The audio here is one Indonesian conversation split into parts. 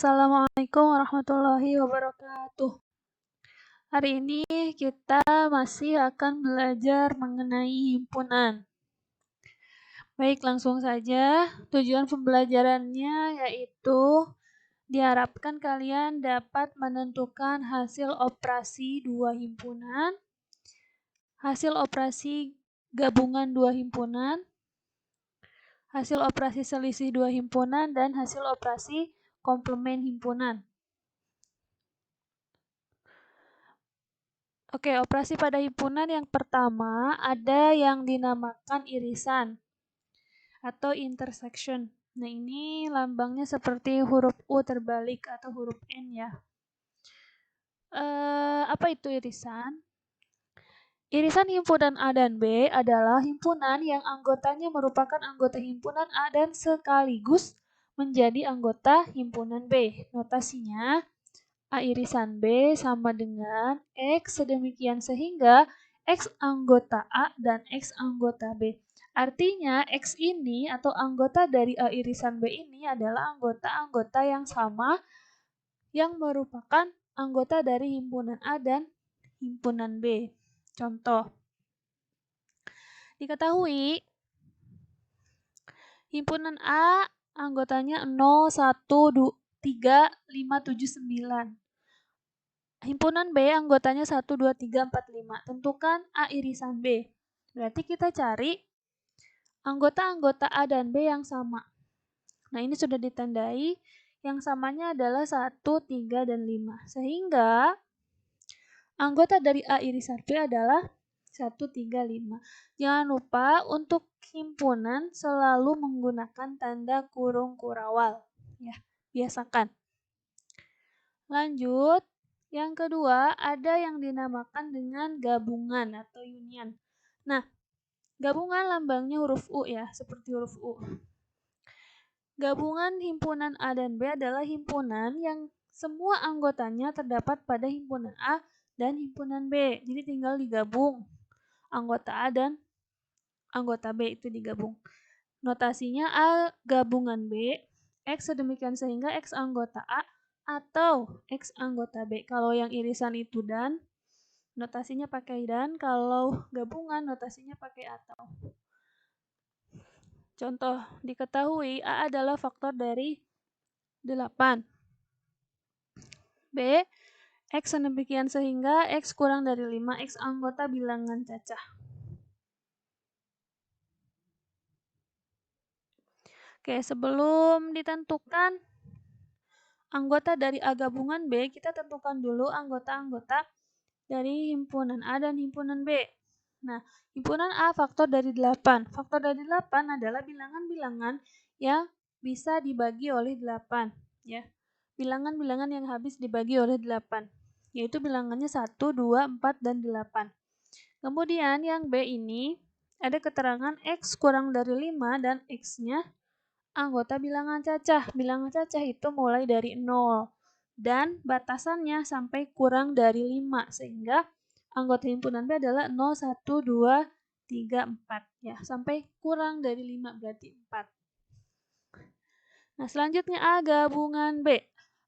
Assalamualaikum warahmatullahi wabarakatuh. Hari ini kita masih akan belajar mengenai himpunan. Baik, langsung saja. Tujuan pembelajarannya yaitu diharapkan kalian dapat menentukan hasil operasi dua himpunan, hasil operasi gabungan dua himpunan, hasil operasi selisih dua himpunan, dan hasil operasi komplement himpunan. Oke, operasi pada himpunan yang pertama ada yang dinamakan irisan atau intersection. Nah, ini lambangnya seperti huruf U terbalik atau huruf N ya. Apa itu irisan? Irisan himpunan A dan B adalah himpunan yang anggotanya merupakan anggota himpunan A dan sekaligus menjadi anggota himpunan B. Notasinya, A irisan B sama dengan X sedemikian sehingga X anggota A dan X anggota B. Artinya X ini atau anggota dari A irisan B ini adalah anggota-anggota yang sama yang merupakan anggota dari himpunan A dan himpunan B. Contoh, diketahui himpunan A anggotanya 0, 1, 2, 3, 5, 7, 9. Himpunan B anggotanya 1, 2, 3, 4, 5. Tentukan A irisan B. Berarti kita cari anggota-anggota A dan B yang sama. Nah, ini sudah ditandai. Yang samanya adalah 1, 3, dan 5. Sehingga anggota dari A irisan B adalah 1, 3, 5. Jangan lupa untuk himpunan selalu menggunakan tanda kurung kurawal. Ya, biasakan. Lanjut. Yang kedua, ada yang dinamakan dengan gabungan atau union. Nah, gabungan lambangnya huruf U ya, seperti huruf U. Gabungan himpunan A dan B adalah himpunan yang semua anggotanya terdapat pada himpunan A dan himpunan B. Jadi tinggal digabung. Anggota A dan anggota B itu digabung. Notasinya A gabungan B, X sedemikian sehingga X anggota A atau X anggota B. Kalau yang irisan itu dan, notasinya pakai dan. Kalau gabungan, notasinya pakai atau. Contoh, diketahui A adalah faktor dari 8. B, X sedemikian sehingga X kurang dari 5, X anggota bilangan cacah. Oke, sebelum ditentukan anggota dari A gabungan B, kita tentukan dulu anggota-anggota dari himpunan A dan himpunan B. Nah, himpunan A faktor dari 8. Faktor dari 8 adalah bilangan-bilangan yang bisa dibagi oleh 8. Ya. Bilangan-bilangan yang habis dibagi oleh 8. Yaitu bilangannya 1, 2, 4, dan 8. Kemudian yang B ini ada keterangan X kurang dari 5 dan X-nya anggota bilangan cacah. Bilangan cacah itu mulai dari 0 dan batasannya sampai kurang dari 5 sehingga anggota himpunan B adalah 0, 1, 2, 3, 4 ya, sampai kurang dari 5 berarti 4. Nah, selanjutnya A gabungan B.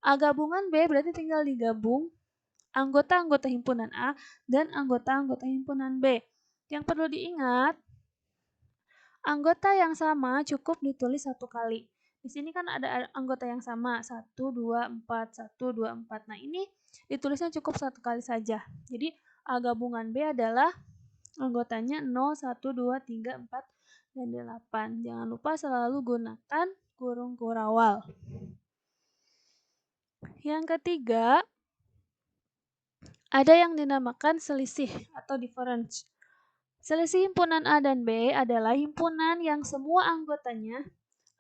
A gabungan B berarti tinggal digabung anggota-anggota himpunan A dan anggota-anggota himpunan B. Yang perlu diingat, anggota yang sama cukup ditulis satu kali. Di sini kan ada anggota yang sama, 1, 2, 4, 1, 2, 4. Nah, ini ditulisnya cukup satu kali saja. Jadi, A gabungan B adalah anggotanya 0, 1, 2, 3, 4, dan 8. Jangan lupa selalu gunakan kurung kurawal. Yang ketiga, ada yang dinamakan selisih atau difference. Selisih himpunan A dan B adalah himpunan yang semua anggotanya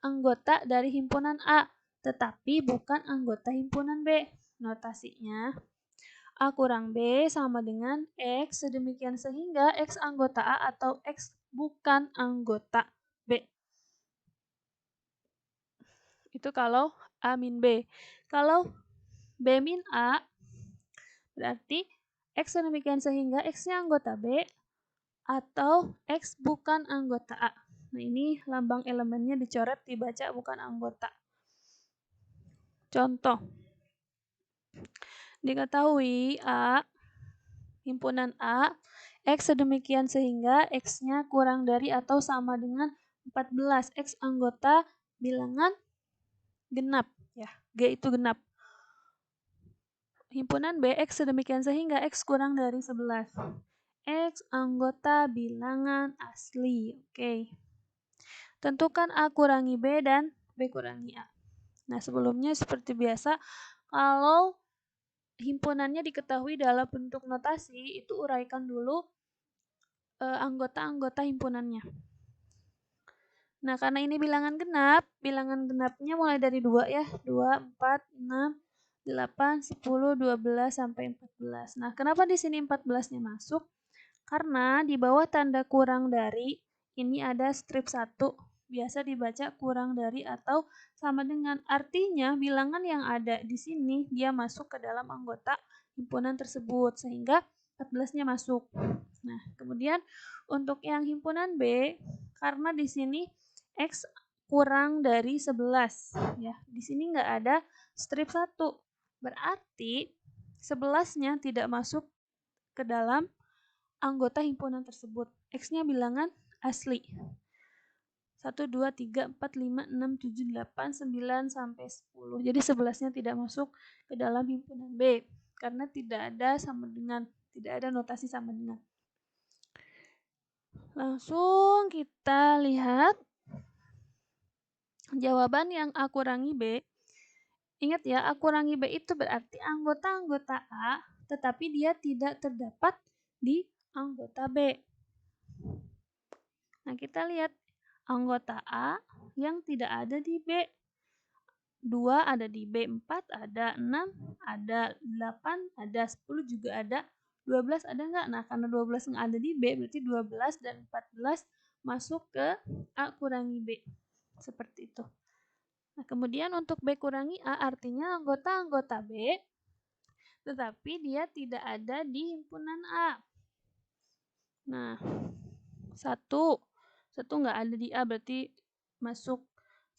anggota dari himpunan A, tetapi bukan anggota himpunan B. Notasinya, A kurang B sama dengan X, sedemikian sehingga X anggota A atau X bukan anggota B. Itu kalau A min B. Kalau B min A, berarti X sedemikian sehingga X-nya anggota B atau X bukan anggota A. Nah, ini lambang elemennya dicoret, dibaca bukan anggota. Contoh, diketahui himpunan A, X sedemikian sehingga X-nya kurang dari atau sama dengan 14. X anggota bilangan genap. Ya, G itu genap. Himpunan B, X sedemikian sehingga X kurang dari 11. X anggota bilangan asli. Oke. Tentukan A kurangi B dan B kurangi A. Nah, sebelumnya seperti biasa, kalau himpunannya diketahui dalam bentuk notasi, itu uraikan dulu anggota-anggota himpunannya. Nah, karena ini bilangan genapnya mulai dari 2 ya. 2, 4, 6, 8, 10, 12, sampai 14. Nah, kenapa di sini 14-nya masuk? Karena di bawah tanda kurang dari, ini ada strip 1. Biasa dibaca kurang dari atau sama dengan. Artinya, bilangan yang ada di sini, dia masuk ke dalam anggota himpunan tersebut. Sehingga 14-nya masuk. Nah, kemudian untuk yang himpunan B, karena di sini X kurang dari 11. Ya, di sini nggak ada strip 1. Berarti 11-nya tidak masuk ke dalam anggota himpunan tersebut. X-nya bilangan asli. 1, 2, 3, 4, 5, 6, 7, 8, 9, sampai 10. Jadi 11-nya tidak masuk ke dalam himpunan B. Karena tidak ada sama dengan. Tidak ada notasi sama dengan. Langsung kita lihat jawaban yang A kurangi B. Ingat ya, A kurangi B itu berarti anggota-anggota A, tetapi dia tidak terdapat di anggota B. Nah, kita lihat anggota A yang tidak ada di B. 2 ada di B, 4 ada, 6 ada, 8 ada, 10 juga ada, 12 ada nggak? Nah, karena 12 nggak ada di B, berarti 12 dan 14 masuk ke A kurangi B. Seperti itu. Nah, kemudian untuk B kurangi A artinya anggota-anggota B, tetapi dia tidak ada di himpunan A. Nah, 1 nggak ada di A, berarti masuk.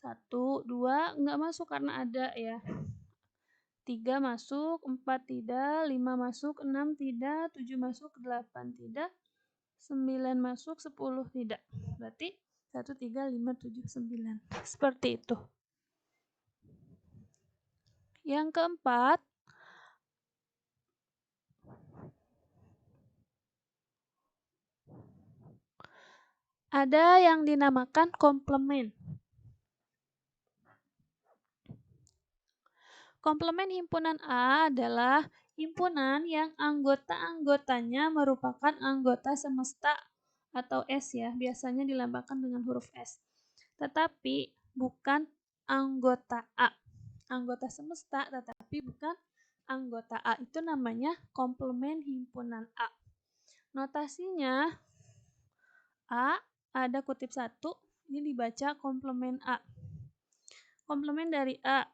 1, 2 nggak masuk karena ada ya. 3 masuk, 4 tidak, 5 masuk, 6 tidak, 7 masuk, 8 tidak, 9 masuk, 10 tidak. Berarti 1, 3, 5, 7, 9. Seperti itu. Yang keempat, ada yang dinamakan komplement. Komplement himpunan A adalah himpunan yang anggota-anggotanya merupakan anggota semesta atau S ya, biasanya dilambangkan dengan huruf S. Tetapi bukan anggota A. Anggota semesta tetapi bukan anggota A. Itu namanya komplement himpunan A. Notasinya A ada kutip 1, ini dibaca komplement A. Komplement dari A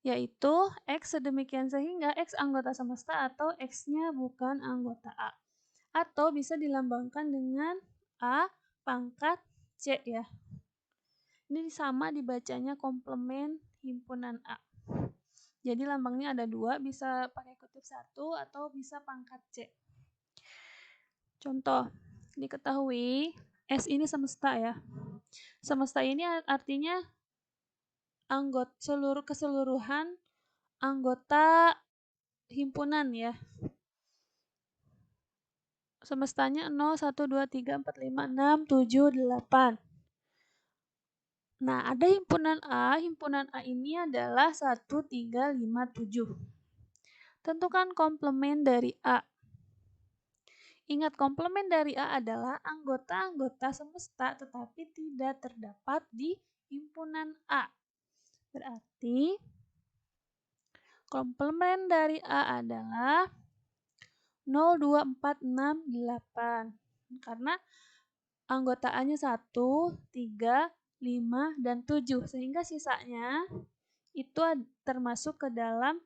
yaitu X sedemikian sehingga X anggota semesta atau X-nya bukan anggota A. Atau bisa dilambangkan dengan A pangkat C ya. Ini sama dibacanya komplement himpunan A. Jadi lambangnya ada 2, bisa pakai kutip 1 atau bisa pangkat C. Contoh, diketahui S ini semesta ya. Semesta ini artinya keseluruhan anggota himpunan ya. Semestanya 0, 1, 2, 3, 4, 5, 6, 7, 8. Nah, ada himpunan A. Himpunan A ini adalah 1, 3, 5, 7. Tentukan komplement dari A. Ingat, komplement dari A adalah anggota-anggota semesta tetapi tidak terdapat di himpunan A. Berarti komplement dari A adalah 0, 2, 4, 6, 8. Karena anggota A-nya 1, 3, 5, dan 7. Sehingga sisanya itu termasuk ke dalam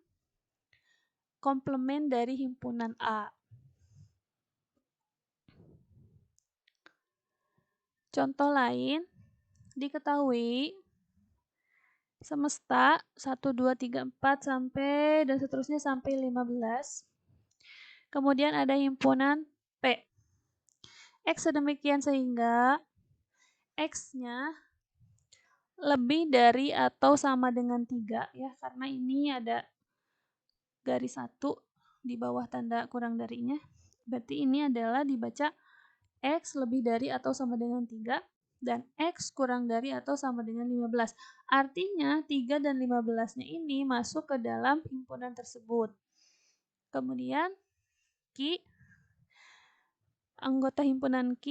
komplement dari himpunan A. Contoh lain, diketahui semesta 1, 2, 3, 4 sampai dan seterusnya sampai 15. Kemudian ada himpunan P. X sedemikian sehingga X-nya lebih dari atau sama dengan 3 ya, karena ini ada garis 1 di bawah tanda kurang darinya. Berarti ini adalah dibaca X lebih dari atau sama dengan 3 dan X kurang dari atau sama dengan 15. Artinya 3 dan 15-nya ini masuk ke dalam himpunan tersebut. Kemudian Q, anggota himpunan Q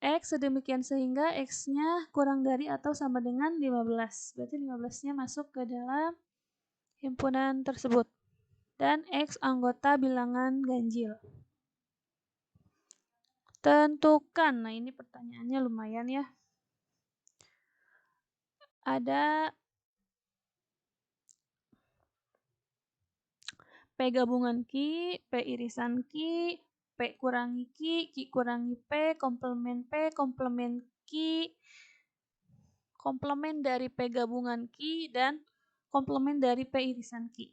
X sedemikian sehingga X-nya kurang dari atau sama dengan 15. Berarti 15-nya masuk ke dalam himpunan tersebut. Dan X anggota bilangan ganjil. Tentukan. Nah, ini pertanyaannya lumayan ya. Ada P gabungan Q, P irisan Q, P kurangi Q, Q kurangi P, komplemen Q, komplemen dari P gabungan Q, dan komplemen dari P irisan Q.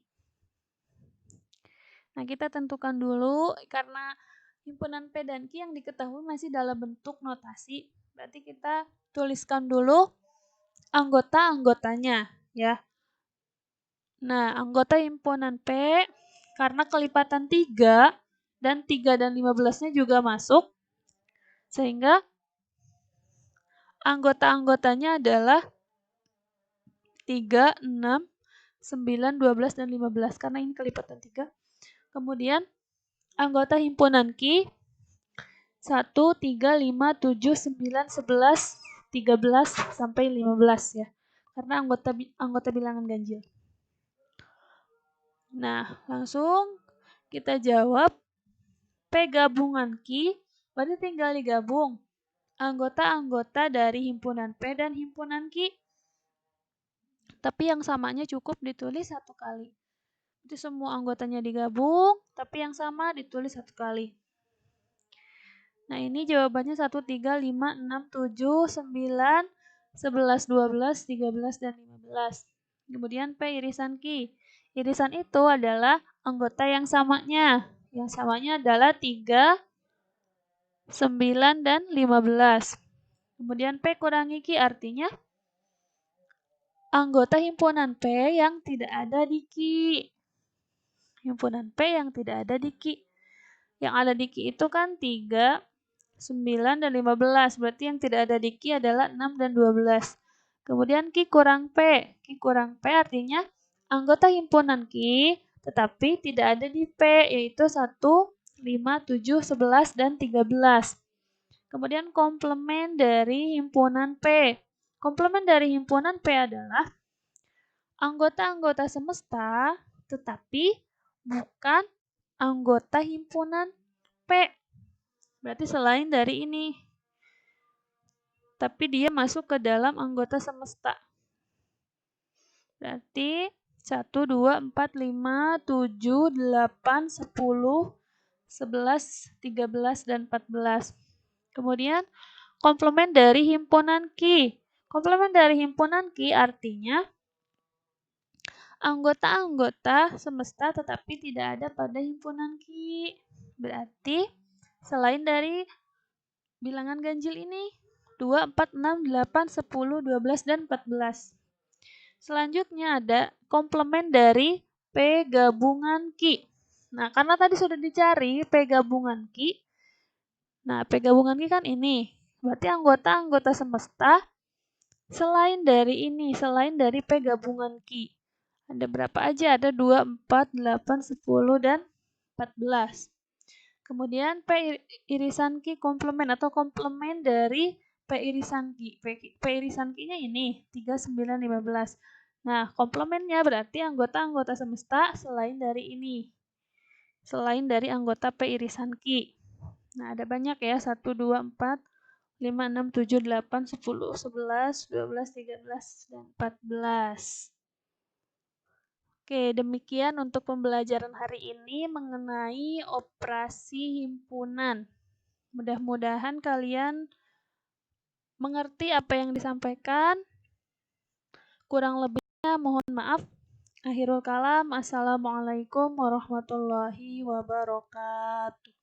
Nah, kita tentukan dulu karena himpunan P dan Q yang diketahui masih dalam bentuk notasi. Berarti kita tuliskan dulu anggota-anggotanya ya. Nah, anggota himpunan P karena kelipatan 3 dan 3 dan 15-nya juga masuk sehingga anggota-anggotanya adalah 3, 6, 9, 12, dan 15 karena ini kelipatan 3. Kemudian anggota himpunan Q 1, 3, 5, 7, 9, 11, 13, sampai 15 ya. Karena anggota bilangan ganjil. Nah, langsung kita jawab P gabungan Q, berarti tinggal digabung anggota-anggota dari himpunan P dan himpunan Q. Tapi yang samanya cukup ditulis 1 kali. Itu semua anggotanya digabung, tapi yang sama ditulis 1 kali. Nah, ini jawabannya 1, 3, 5, 6, 7, 9, 11, 12, 13, dan 15. Kemudian P irisan Q. Irisan itu adalah anggota yang samanya. Yang samanya adalah 3, 9, dan 15. Kemudian P kurangi Q artinya anggota himpunan P yang tidak ada di Q. Himpunan P yang tidak ada di Q. Yang ada di Q itu kan 3, 9, dan 15. Berarti yang tidak ada di Q adalah 6 dan 12. Kemudian Q kurang P. Q kurang P artinya anggota himpunan Q tetapi tidak ada di P, yaitu 1, 5, 7, 11, dan 13. Kemudian komplemen dari himpunan P. Komplemen dari himpunan P adalah anggota-anggota semesta tetapi bukan anggota himpunan P. Berarti selain dari ini. Tapi dia masuk ke dalam anggota semesta. Berarti 1, 2, 4, 5, 7, 8, 10, 11, 13, dan 14. Kemudian komplemen dari himpunan Q. Komplemen dari himpunan Q artinya anggota-anggota semesta tetapi tidak ada pada himpunan Q. Berarti selain dari bilangan ganjil ini 2, 4, 6, 8, 10, 12, dan 14. Selanjutnya ada komplemen dari P gabungan Q. Nah, karena tadi sudah dicari P gabungan Q. Nah, P gabungan Q kan ini. Berarti anggota-anggota semesta selain dari ini, selain dari P gabungan Q. Ada berapa aja? Ada 2, 4, 8, 10, dan 14. Kemudian P irisan Q komplemen atau komplemen dari P irisan Q. P irisan Q-nya ini 3, 9, 15. Nah, komplemennya berarti anggota-anggota semesta selain dari ini. Selain dari anggota P irisan Q. Nah, ada banyak ya. 1, 2, 4, 5, 6, 7, 8, 10, 11, 12, 13, dan 14. Oke, demikian untuk pembelajaran hari ini mengenai operasi himpunan. Mudah-mudahan kalian mengerti apa yang disampaikan. Kurang lebihnya mohon maaf. Akhirul kalam. Assalamualaikum warahmatullahi wabarakatuh.